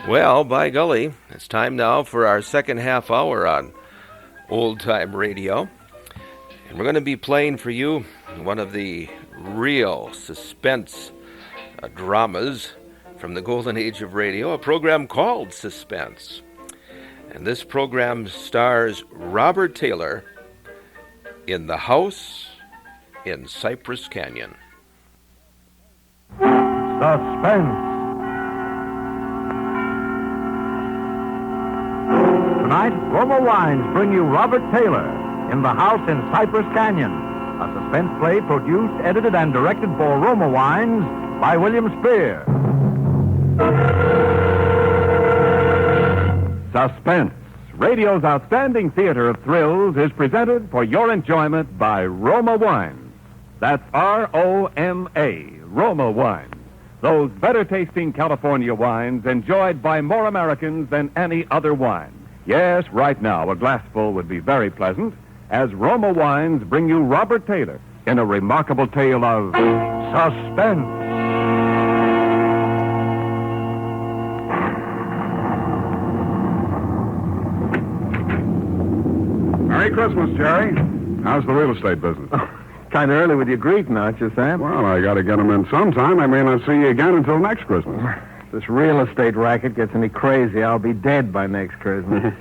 Well, by golly, it's time now for our second half hour on Old Time Radio. And we're going to be playing for you one of the real suspense dramas from the golden age of radio, a program called Suspense. And this program stars Robert Taylor in The House in Cypress Canyon. Suspense. Tonight, Roma Wines bring you Robert Taylor in The House in Cypress Canyon, a suspense play produced, edited, and directed for Roma Wines by William Spear. Suspense, radio's outstanding theater of thrills, is presented for your enjoyment by Roma Wines. That's R-O-M-A, Roma Wines. Those better-tasting California wines enjoyed by more Americans than any other wine. Yes, right now, a glassful would be very pleasant, as Roma Wines bring you Robert Taylor in a remarkable tale of suspense. Merry Christmas, Jerry. How's the real estate business? Kind of early with your greeting, aren't you, Sam? Well, I got to get them in sometime. I may not see you again until next Christmas. If this real estate racket gets any crazy, I'll be dead by next Christmas.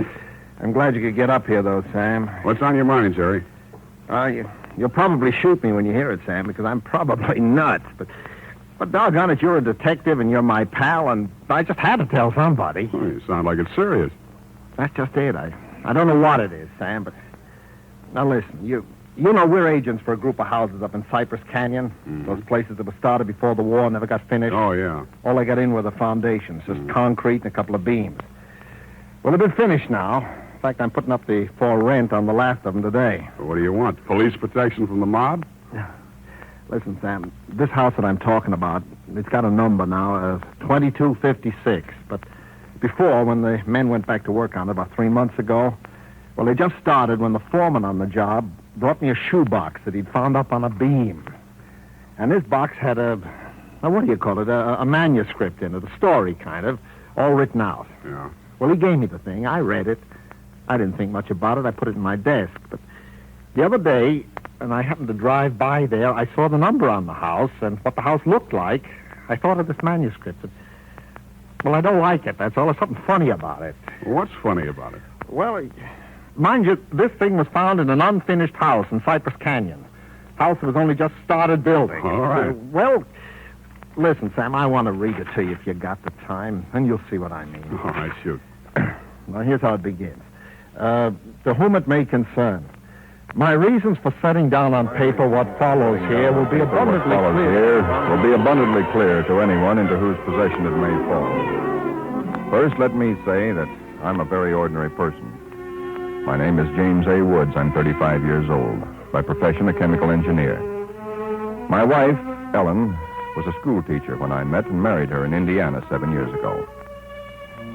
I'm glad you could get up here, though, Sam. What's on your mind, Jerry? You'll probably shoot me when you hear it, Sam, because I'm probably nuts. But doggone it, you're a detective and you're my pal, and I just had to tell somebody. Oh, you sound like it's serious. That's just it. I don't know what it is, Sam, but... Now, listen, you know we're agents for a group of houses up in Cypress Canyon. Mm-hmm. Those places that were started before the war never got finished. Oh, yeah. All they got in were the foundations, just concrete and a couple of beams. Well, they've been finished now. In fact, I'm putting up for rent on the last of them today. Well, what do you want? Police protection from the mob? Listen, Sam, this house that I'm talking about, it's got a number now of 2256. But before, when the men went back to work on it about 3 months ago, well, they just started when the foreman on the job brought me a shoebox that he'd found up on a beam. And this box had what do you call it, a manuscript in it, a story kind of, all written out. Yeah. Well, he gave me the thing. I read it. I didn't think much about it. I put it in my desk. But the other day, and I happened to drive by there, I saw the number on the house and what the house looked like. I thought of this manuscript. Well, I don't like it, that's all. There's something funny about it. What's funny about it? Well, mind you, this thing was found in an unfinished house in Cypress Canyon. House that was only just started building. All right. Well, listen, Sam, I want to read it to you if you got the time, and you'll see what I mean. All right, shoot. Now, here's how it begins. To whom it may concern, my reasons for setting down on paper what follows here will be abundantly clear. Will be abundantly clear to anyone into whose possession it may fall. First, let me say that I'm a very ordinary person. My name is James A. Woods. I'm 35 years old. By profession, a chemical engineer. My wife, Ellen, was a school teacher when I met and married her in Indiana 7 years ago.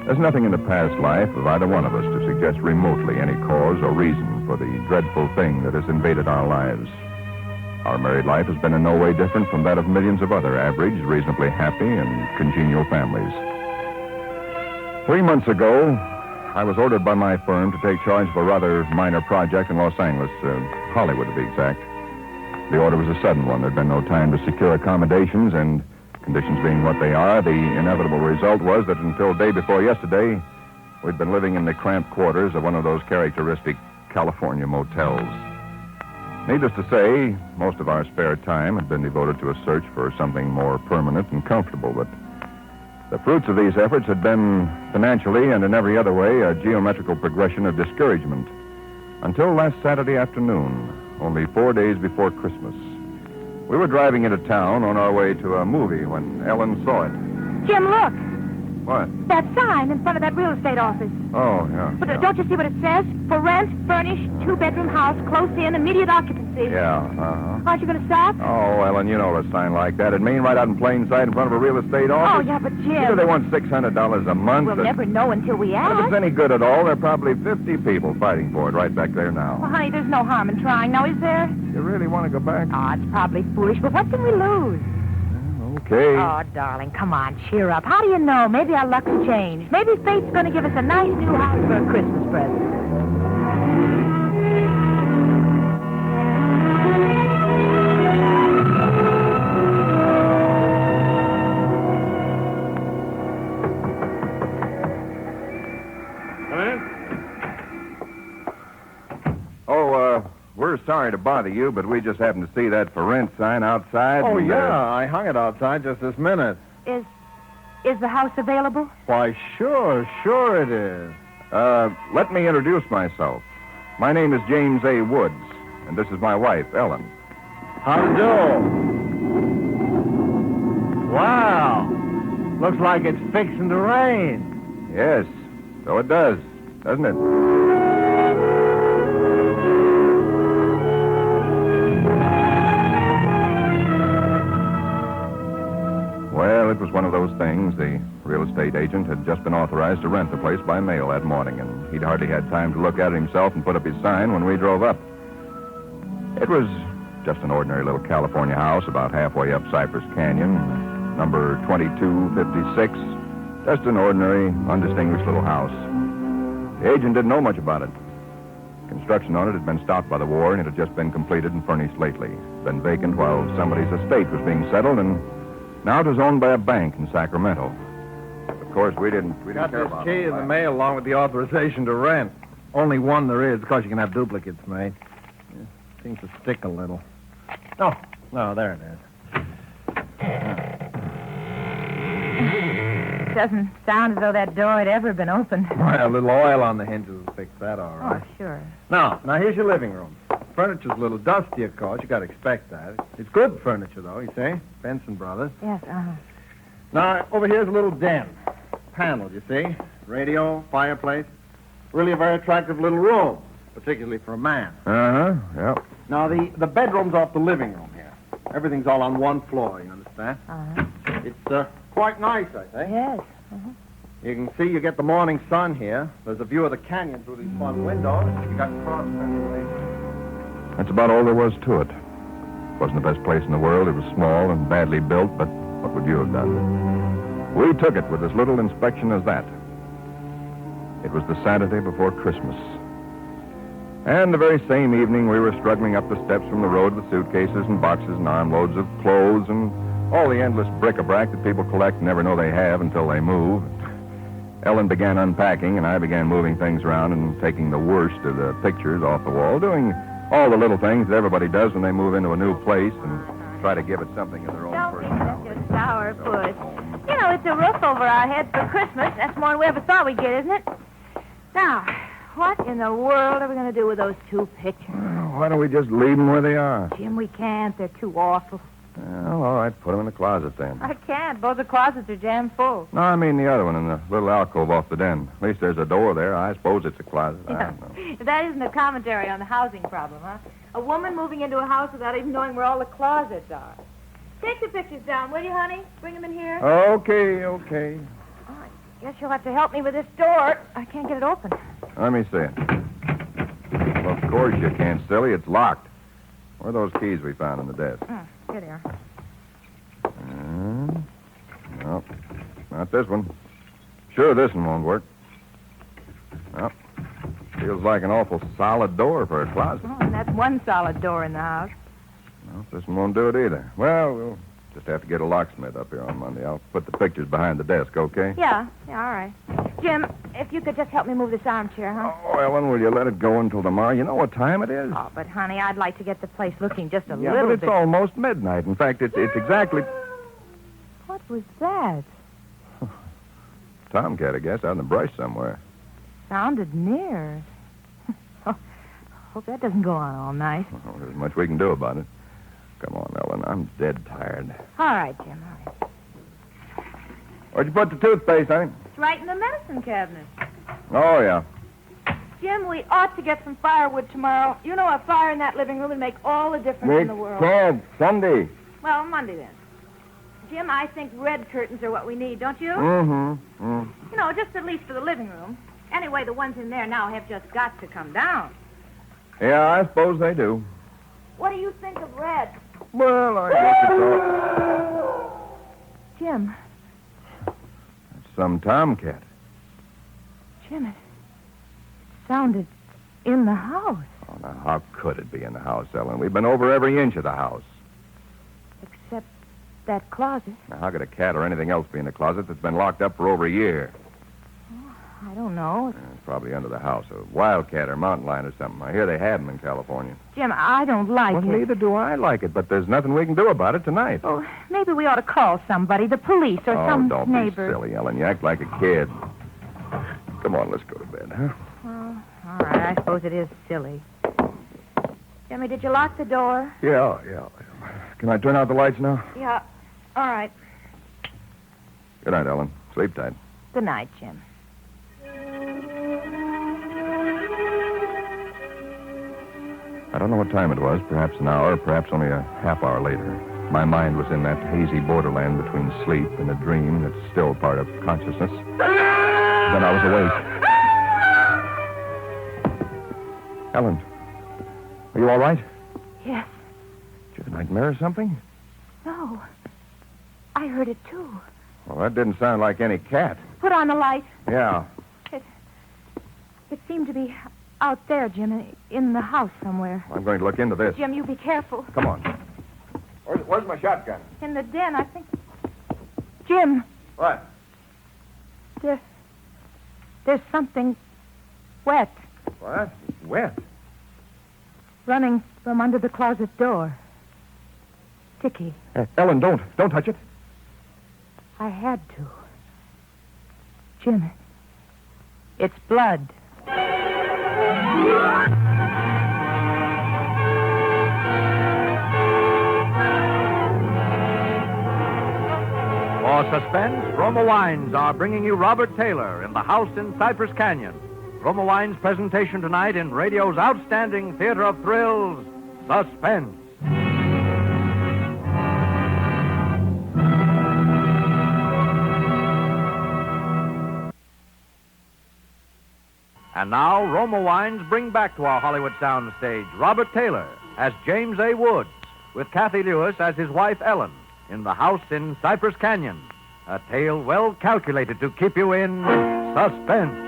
There's nothing in the past life of either one of us to suggest remotely any cause or reason for the dreadful thing that has invaded our lives. Our married life has been in no way different from that of millions of other average, reasonably happy, and congenial families. 3 months ago, I was ordered by my firm to take charge of a rather minor project in Los Angeles, Hollywood to be exact. The order was a sudden one. There'd been no time to secure accommodations, and conditions being what they are, the inevitable result was that until day before yesterday, we'd been living in the cramped quarters of one of those characteristic California motels. Needless to say, most of our spare time had been devoted to a search for something more permanent and comfortable, but the fruits of these efforts had been, financially and in every other way, a geometrical progression of discouragement. Until last Saturday afternoon, only 4 days before Christmas. We were driving into town on our way to a movie when Ellen saw it. Jim, look. What? That sign in front of that real estate office. Oh, yeah. But yeah. don't you see what it says? For rent, furnished, 2-bedroom house, close in, immediate occupancy. Yeah, uh-huh. Aren't you going to stop? Oh, Ellen, you know a sign like that. It'd mean right out in plain sight in front of a real estate Oh, office. yeah, but You know Jim, they want $600 a month. we'll never know until we If ask. it's any good at all, there are probably 50 people fighting for it right back there Well, now. honey, there's no harm in trying now, is there? You really want to go back? Oh, it's probably foolish, but what can we lose? Okay. Oh, darling, come on, cheer up. How do you know? Maybe our luck will change. Maybe fate's going to give us a nice new house for a Christmas present. We're sorry to bother you, but we just happened to see that for rent sign outside. Oh, and, yeah. I hung it outside just this minute. Is the house available? Why, sure it is. Let me introduce myself. My name is James A. Woods, and this is my wife, Ellen. How to do? Wow. Looks like it's fixing to rain. Yes, so it does, doesn't it? Well, it was one of those things. The real estate agent had just been authorized to rent the place by mail that morning, and he'd hardly had time to look at it himself and put up his sign when we drove up. It was just an ordinary little California house about halfway up Cypress Canyon, number 2256. Just an ordinary, undistinguished little house. The agent didn't know much about it. Construction on it had been stopped by the war, and it had just been completed and furnished lately. Been vacant while somebody's estate was being settled, and now it was owned by a bank in Sacramento. Of course, we didn't Got care this about key all in the that. mail along with the authorization to rent. Only one there is, because you can have duplicates made. Seems to stick a little. Oh, no, there it is. Doesn't sound as though that door had ever been opened. Well, a little oil on the hinges will fix that all Oh, right. sure. Now here's your living room. Furniture's a little dusty, of course. You got to expect that. It's good furniture, though, you see. Benson Brothers. Yes, Now, over here's a little den. Panel, you see. Radio, fireplace. Really a very attractive little room, particularly for a man. Uh-huh, yeah. Now, the bedroom's off the living room here. Everything's all on one floor, you understand? It's quite nice, I think. Yes. You can see you get the morning sun here. There's a view of the canyon through these front windows. You got cross ventilation. That's about all there was to it. Wasn't the best place in the world. It was small and badly built, but what would you have done? We took it with as little inspection as that. It was the Saturday before Christmas. And the very same evening, we were struggling up the steps from the road with suitcases and boxes and armloads of clothes and all the endless bric-a-brac that people collect and never know they have until they move. Ellen began unpacking, and I began moving things around and taking the worst of the pictures off the wall, doing all the little things that everybody does when they move into a new place and try to give it something of their own Don't be personality. such a sourpuss. You know, it's a roof over our heads for Christmas. That's more than we ever thought we'd get, isn't it? Now, what in the world are we going to do with those two pictures? Well, why don't we just leave them where they are? Jim, we can't. They're too awful. Well, all right, put them in the closet then. I can't. Both the closets are jammed full. No, I mean the other one in the little alcove off the den. At least there's a door there. I suppose it's a closet. I don't know. That isn't a commentary on the housing problem, huh? A woman moving into a house without even knowing where all the closets are. Take the pictures down, will you, honey? Bring them in here. Okay. Oh, I guess you'll have to help me with this door. I can't get it open. Let me see it. Well, of course you can't, silly. It's locked. Where are those keys we found in the desk? Here they are. No, not this one. Sure, this one won't work. No. Feels like an awful solid door for a closet. Oh, and that's one solid door in the house. No, this one won't do it either. Well, we'll just have to get a locksmith up here on Monday. I'll put the pictures behind the desk, okay? Yeah, all right. Jim, if you could just help me move this armchair, huh? Oh, Ellen, will you let it go until tomorrow? You know what time it is? Oh, but, honey, I'd like to get the place looking just a Yeah, little but it's bit. almost midnight. In fact, it's exactly... What was that? Tomcat, I guess, out in the brush somewhere. Sounded near. Oh, hope that doesn't go on all night. Well, there's much we can do about it. Come on, Ellen. I'm dead tired. All right, Jim, all right. Where'd you put the toothpaste, honey? It's right in the medicine cabinet. Oh, yeah. Jim, we ought to get some firewood tomorrow. You know, a fire in that living room would make all the difference in the world. Ted, Sunday. Well, Monday then. Jim, I think red curtains are what we need, don't you? You know, just at least for the living room. Anyway, the ones in there now have just got to come down. Yeah, I suppose they do. What do you think of red? Well, I guess it's all... Jim. Some tomcat. Jim, it sounded in the house. Oh, now, how could it be in the house, Ellen? We've been over every inch of the house. Except that closet. Now, how could a cat or anything else be in the closet that's been locked up for over a year? I don't know. It's probably under the house. A wildcat or mountain lion or something. I hear they have them in California. Jim, I don't like Well, it. neither do I like it, but there's nothing we can do about it tonight. Oh, maybe we ought to call somebody, the police or some don't neighbor. be silly, Ellen. You act like a kid. Come on, let's go to bed, huh? Well, all right, I suppose it is silly. Jimmy, did you lock the door? Yeah. Can I turn out the lights now? Yeah. All right. Good night, Ellen. Sleep tight. Good night, Jim. I don't know what time it was, perhaps an hour, perhaps only a half hour later. My mind was in that hazy borderland between sleep and a dream that's still part of consciousness. Then I was awake. Ellen, are you all right? Yes. Did you have a nightmare or something? No. I heard it, too. Well, that didn't sound like any cat. Put on the light. Yeah. It seemed to be out there, Jim, in the house somewhere. I'm going to look into this. Jim, you be careful. Come on. Where's my shotgun? In the den, I think. Jim, What? there's something wet What? Wet. running from under the closet door. Sticky. Ellen, don't touch it. I had to. Jim, it's blood. For Suspense, Roma Wines are bringing you Robert Taylor in The House in Cypress Canyon. Roma Wines' presentation tonight in radio's outstanding theater of thrills, Suspense. And now, Roma Wines bring back to our Hollywood soundstage Robert Taylor as James A. Woods, with Kathy Lewis as his wife Ellen, in The House in Cypress Canyon, a tale well calculated to keep you in suspense.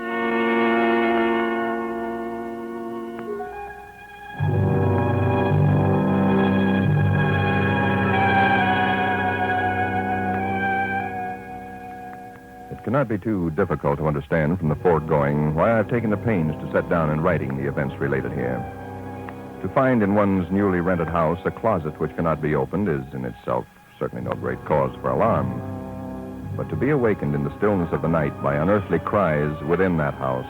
It cannot be too difficult to understand from the foregoing why I've taken the pains to set down in writing the events related here. To find in one's newly rented house a closet which cannot be opened is in itself certainly no great cause for alarm. But to be awakened in the stillness of the night by unearthly cries within that house,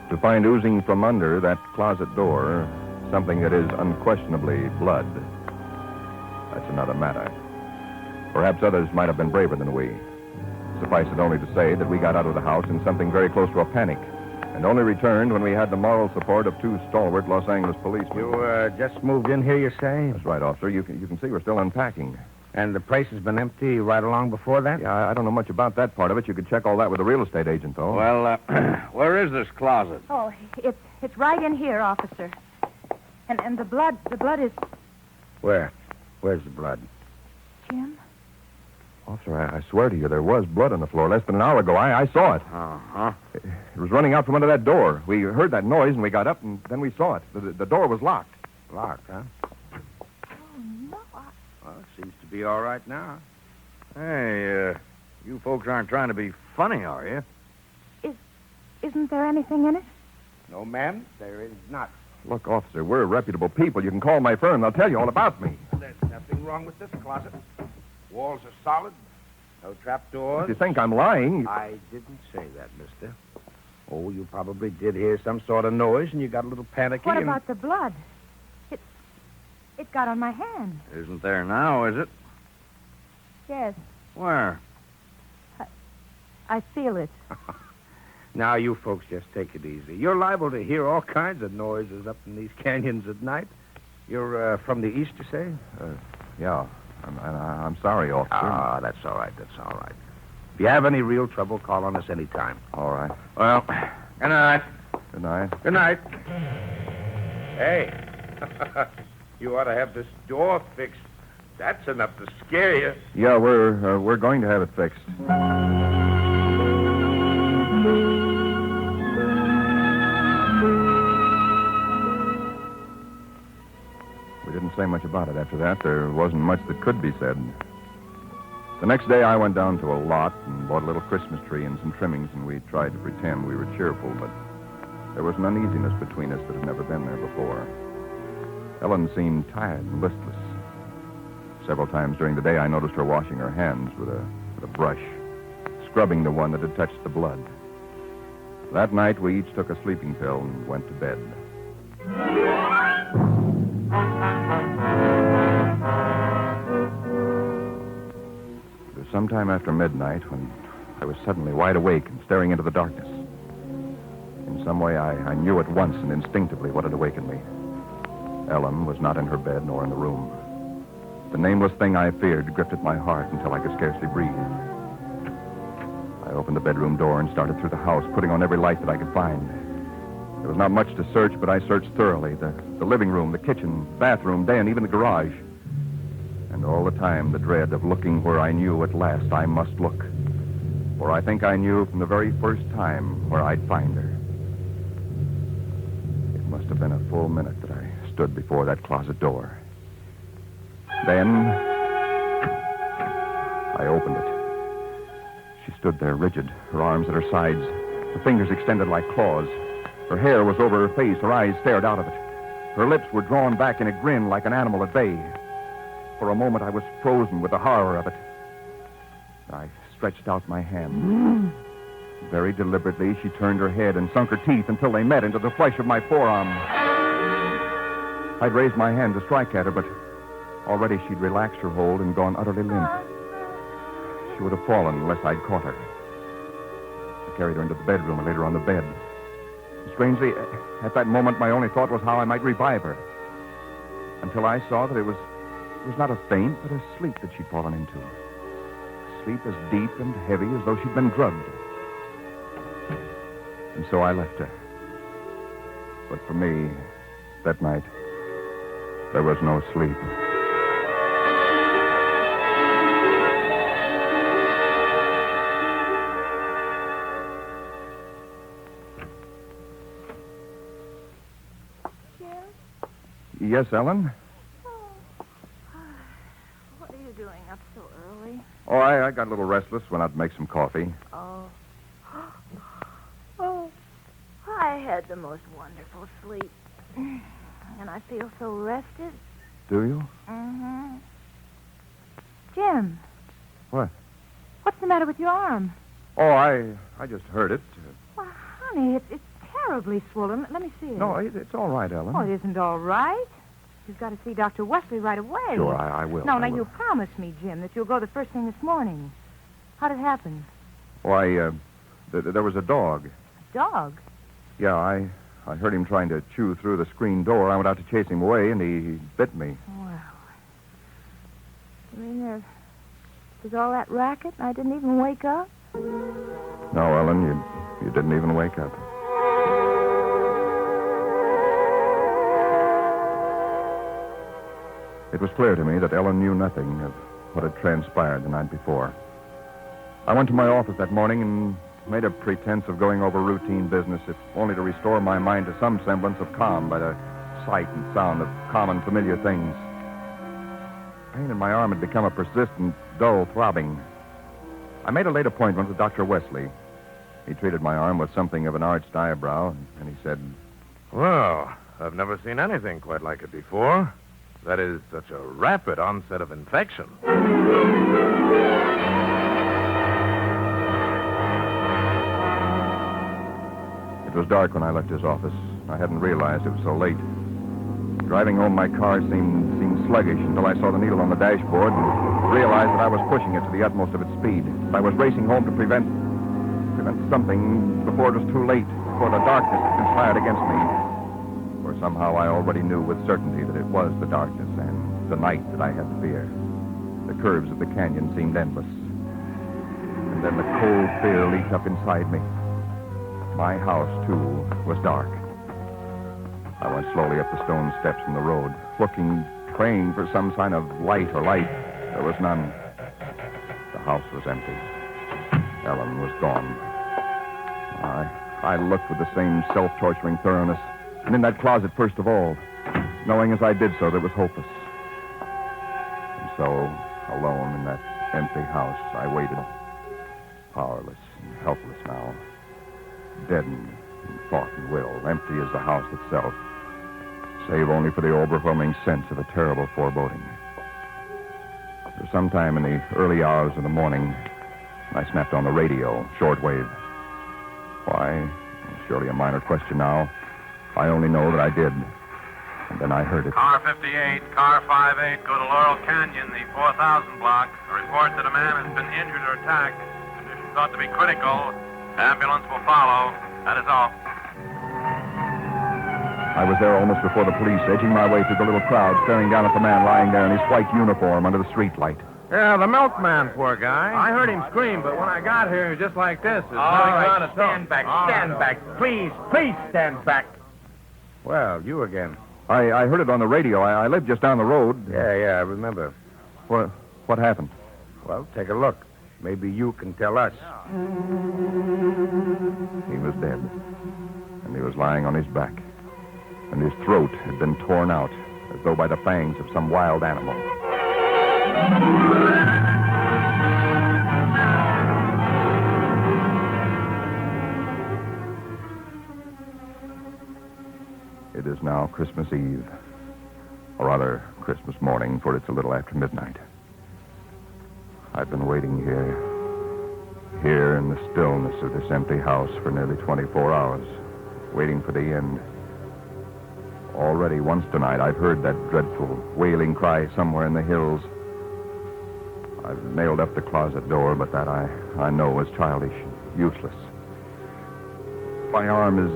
to find oozing from under that closet door something that is unquestionably blood, that's another matter. Perhaps others might have been braver than we. Suffice it only to say that we got out of the house in something very close to a panic, and only returned when we had the moral support of two stalwart Los Angeles policemen. You just moved in here, you say? That's right, officer. You can see we're still unpacking. And the place has been empty right along before that? Yeah, I don't know much about that part of it. You could check all that with the real estate agent, though. Well, where is this closet? Oh, it's right in here, officer. And the blood is... Where? Where's the blood? Jim? Officer, I swear to you, there was blood on the floor less than an hour ago. I saw it. Uh-huh. It was running out from under that door. We heard that noise, and we got up, and then we saw it. The door was locked. Locked, huh? Oh, no. Well, it seems to be all right now. Hey, you folks aren't trying to be funny, are you? Isn't there anything in it? No, ma'am, there is not. Look, officer, we're reputable people. You can call my firm. They'll tell you all about me. There's nothing wrong with this closet. Walls are solid. No trapdoors. If you think I'm lying... I didn't say that, mister. Oh, you probably did hear some sort of noise, and you got a little panicky. What and... about the blood? It got on my hand. Isn't there now, is it? Yes. Where? I feel it. Now, you folks just take it easy. You're liable to hear all kinds of noises up in these canyons at night. You're from the east, you say? Yeah. I'm sorry, officer. Ah, that's all right. That's all right. If you have any real trouble, call on us anytime. All right. Well, good night. Good night. Good night. Hey, you ought to have this door fixed. That's enough to scare you. Yeah, we're going to have it fixed. We didn't say much about it after that. There wasn't much that could be said. The next day, I went down to a lot and bought a little Christmas tree and some trimmings, and we tried to pretend we were cheerful, but there was an uneasiness between us that had never been there before. Ellen seemed tired and listless. Several times during the day, I noticed her washing her hands with a brush, scrubbing the one that had touched the blood. That night, we each took a sleeping pill and went to bed. It was sometime after midnight when I was suddenly wide awake and staring into the darkness. In some way, I knew at once and instinctively what had awakened me. Ellen was not in her bed nor in the room. The nameless thing I feared gripped at my heart until I could scarcely breathe. I opened the bedroom door and started through the house, putting on every light that I could find. There was not much to search, but I searched thoroughly. The living room, the kitchen, bathroom, den, even the garage. And all the time, the dread of looking where I knew at last I must look. For I think I knew from the very first time where I'd find her. It must have been a full minute that I stood before that closet door. Then I opened it. She stood there rigid, her arms at her sides, her fingers extended like claws. Her hair was over her face, her eyes stared out of it. Her lips were drawn back in a grin like an animal at bay. For a moment I was frozen with the horror of it. I stretched out my hand. Very deliberately, she turned her head and sunk her teeth until they met into the flesh of my forearm. I'd raised my hand to strike at her, but already she'd relaxed her hold and gone utterly limp. She would have fallen unless I'd caught her. I carried her into the bedroom and laid her on the bed. Strangely, at that moment, my only thought was how I might revive her. Until I saw that it was not a faint, but a sleep that she'd fallen into. A sleep as deep and heavy as though she'd been drugged. And so I left her. But for me, that night, there was no sleep. Yes, Ellen? What are you doing up so early? Oh, I got a little restless. Went out to make some coffee. Oh. Oh. I had the most wonderful sleep. And I feel so rested. Do you? Mm-hmm. Jim. What? What's the matter with your arm? Oh, I just heard it. Well, honey, it's terribly swollen. Let me see it. No, it's all right, Ellen. Oh, it isn't all right. You've got to see Dr. Wesley right away. Sure, I will. No, I now, will. you promised me, Jim, that you'll go the first thing this morning. How'd it happen? Oh, there was a dog. A dog? Yeah, I heard him trying to chew through the screen door. I went out to chase him away, and he bit me. Well, you mean there's all that racket and I didn't even wake up? No, Ellen, you didn't even wake up. It was clear to me that Ellen knew nothing of what had transpired the night before. I went to my office that morning and made a pretense of going over routine business, if only to restore my mind to some semblance of calm by the sight and sound of common, familiar things. Pain in my arm had become a persistent, dull throbbing. I made a late appointment with Dr. Wesley. He treated my arm with something of an arched eyebrow, and he said, Well, I've never seen anything quite like it before. That is, such a rapid onset of infection. It was dark when I left his office. I hadn't realized it was so late. Driving home, my car seemed sluggish until I saw the needle on the dashboard and realized that I was pushing it to the utmost of its speed. I was racing home to prevent... prevent something before it was too late, before the darkness had conspired against me. For somehow I already knew with certainty that it was the darkness and the night that I had to fear. The curves of the canyon seemed endless. And then the cold fear leaped up inside me. My house, too, was dark. I went slowly up the stone steps from the road, looking, praying for some sign of light or light. There was none. The house was empty. Ellen was gone. I looked with the same self-torturing thoroughness, and in that closet first of all, knowing as I did so that it was hopeless. And so, alone in that empty house, I waited, powerless and helpless now, deadened in thought and will, empty as the house itself, save only for the overwhelming sense of a terrible foreboding. It was sometime in the early hours of the morning, I snapped on the radio, shortwave. Why? Surely a minor question now. I only know that I did. And then I heard it. Car 58, car 58, go to Laurel Canyon, the 4000 block. A report that a man has been injured or attacked. Condition thought to be critical. Ambulance will follow. That is all. I was there almost before the police, edging my way through the little crowd, staring down at the man lying there in his white uniform under the streetlight. Yeah, the milkman, poor guy. I heard him scream, but when I got here, he was just like this. All right, stand back, stand back. Please stand back. Well, you again. I heard it on the radio. I live just down the road. Yeah, I remember. What happened? Well, take a look. Maybe you can tell us. He was dead. And he was lying on his back. And his throat had been torn out, as though by the fangs of some wild animal. It is now Christmas Eve. Or rather, Christmas morning, for it's a little after midnight. I've been waiting here in the stillness of this empty house for nearly 24 hours, waiting for the end. Already once tonight, I've heard that dreadful wailing cry somewhere in the hills. I've nailed up the closet door, but that I know is childish, useless. My arm is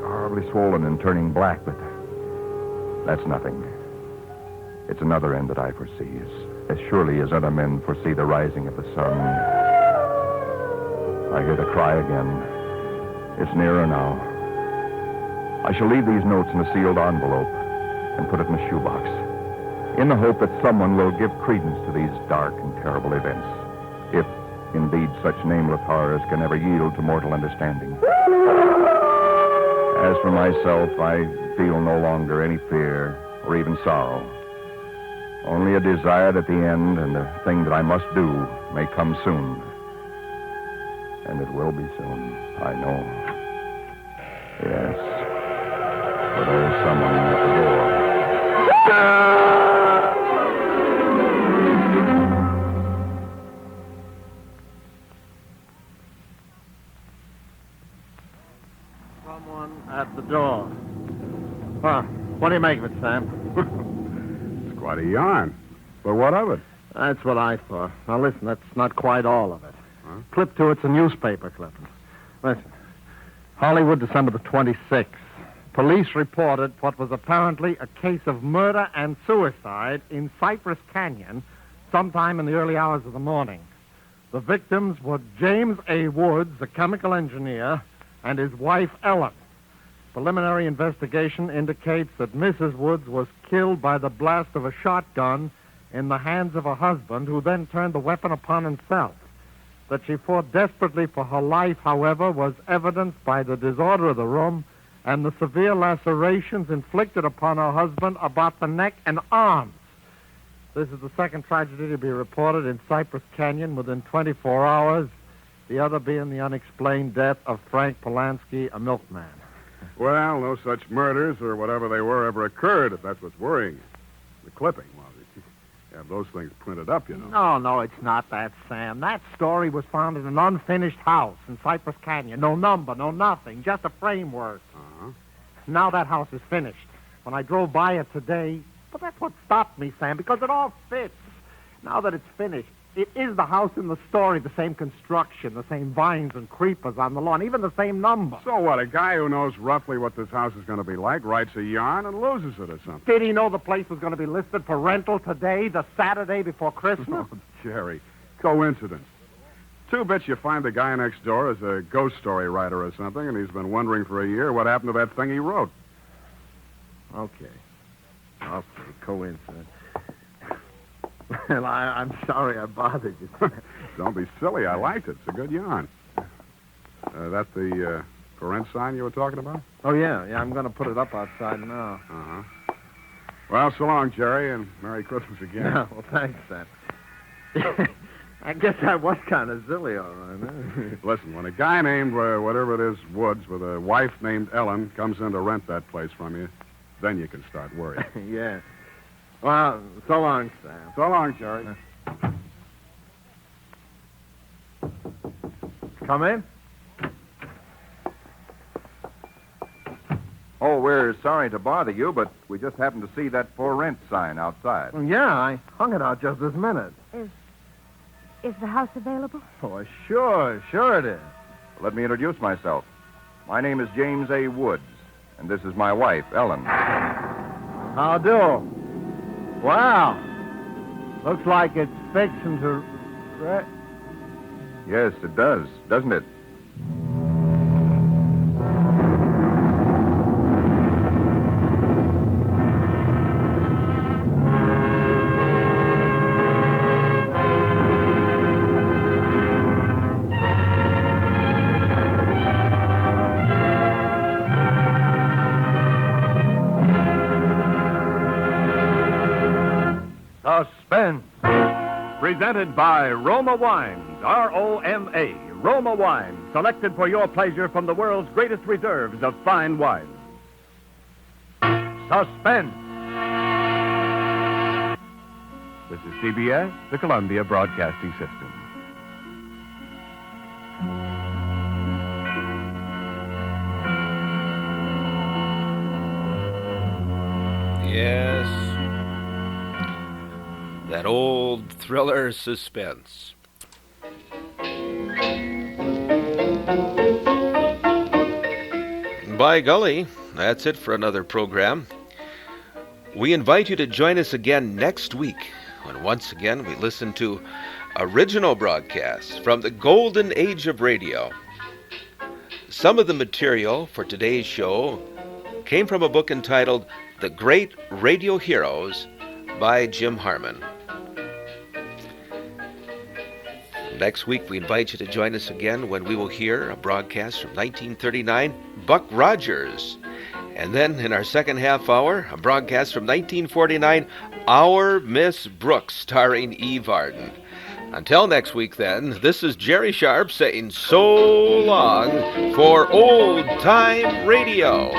horribly swollen and turning black, but that's nothing. It's another end that I foresee, as surely as other men foresee the rising of the sun. I hear the cry again. It's nearer now. I shall leave these notes in a sealed envelope and put it in a shoebox, in the hope that someone will give credence to these dark and terrible events, if indeed such nameless horrors can ever yield to mortal understanding. As for myself, I feel no longer any fear or even sorrow. Only a desire that the end and the thing that I must do may come soon. And it will be soon, I know. Yes. For there is someone at the door. Someone at the door. Huh. What do you make of it, Sam? It's quite a yarn. But what of it? That's what I thought. Now, listen, that's not quite all of it. Huh? Clip to it's a newspaper clipping. Listen. Hollywood, December the 26th. Police reported what was apparently a case of murder and suicide in Cypress Canyon sometime in the early hours of the morning. The victims were James A. Woods, a chemical engineer, and his wife, Ellen. Preliminary investigation indicates that Mrs. Woods was killed by the blast of a shotgun in the hands of her husband, who then turned the weapon upon himself. That she fought desperately for her life, however, was evidenced by the disorder of the room and the severe lacerations inflicted upon her husband about the neck and arms. This is the second tragedy to be reported in Cypress Canyon within 24 hours, the other being the unexplained death of Frank Polanski, a milkman. Well, no such murders or whatever they were ever occurred, if that's what's worrying you. The clipping, well, you have those things printed up, you know. No, it's not that, Sam. That story was found in an unfinished house in Cypress Canyon. No number, no nothing, just a framework. Uh-huh. Now that house is finished. When I drove by it today, but that's what stopped me, Sam, because it all fits. Now that it's finished, It is the house in the story, the same construction, the same vines and creepers on the lawn, even the same number. So what? A guy who knows roughly what this house is going to be like writes a yarn and loses it or something. Did he know the place was going to be listed for rental today, the Saturday before Christmas? Oh, Jerry, coincidence. Two bits you find the guy next door is a ghost story writer or something, and he's been wondering for a year what happened to that thing he wrote. Okay, coincidence. Well, I'm sorry I bothered you. Don't be silly. I liked it. It's a good yarn. That the for rent sign you were talking about? Oh, yeah, I'm going to put it up outside now. Uh-huh. Well, so long, Jerry, and Merry Christmas again. Yeah, well, thanks, Sam. I guess I was kind of silly, all right. Huh? Listen, when a guy named, whatever it is, Woods, with a wife named Ellen, comes in to rent that place from you, then you can start worrying. Yeah. Well, so long, Sam. So long, Jerry. Come in. Oh, we're sorry to bother you, but we just happened to see that for rent sign outside. Well, yeah, I hung it out just this minute. Is the house available? Oh, sure it is. Let me introduce myself. My name is James A. Woods, and this is my wife, Ellen. How do? Wow. Looks like it's fixing to... Yes, it does, doesn't it? Suspense. Presented by Roma Wines, R-O-M-A, Roma Wines, selected for your pleasure from the world's greatest reserves of fine wines. Suspense. This is CBS, the Columbia Broadcasting System. Yes. That old thriller Suspense. By golly, that's it for another program. We invite you to join us again next week when once again we listen to original broadcasts from the golden age of radio. Some of the material for today's show came from a book entitled The Great Radio Heroes by Jim Harmon. Next week, we invite you to join us again when we will hear a broadcast from 1939, Buck Rogers. And then in our second half hour, a broadcast from 1949, Our Miss Brooks, starring Eve Arden. Until next week, then, this is Jerry Sharp saying so long for Old Time Radio.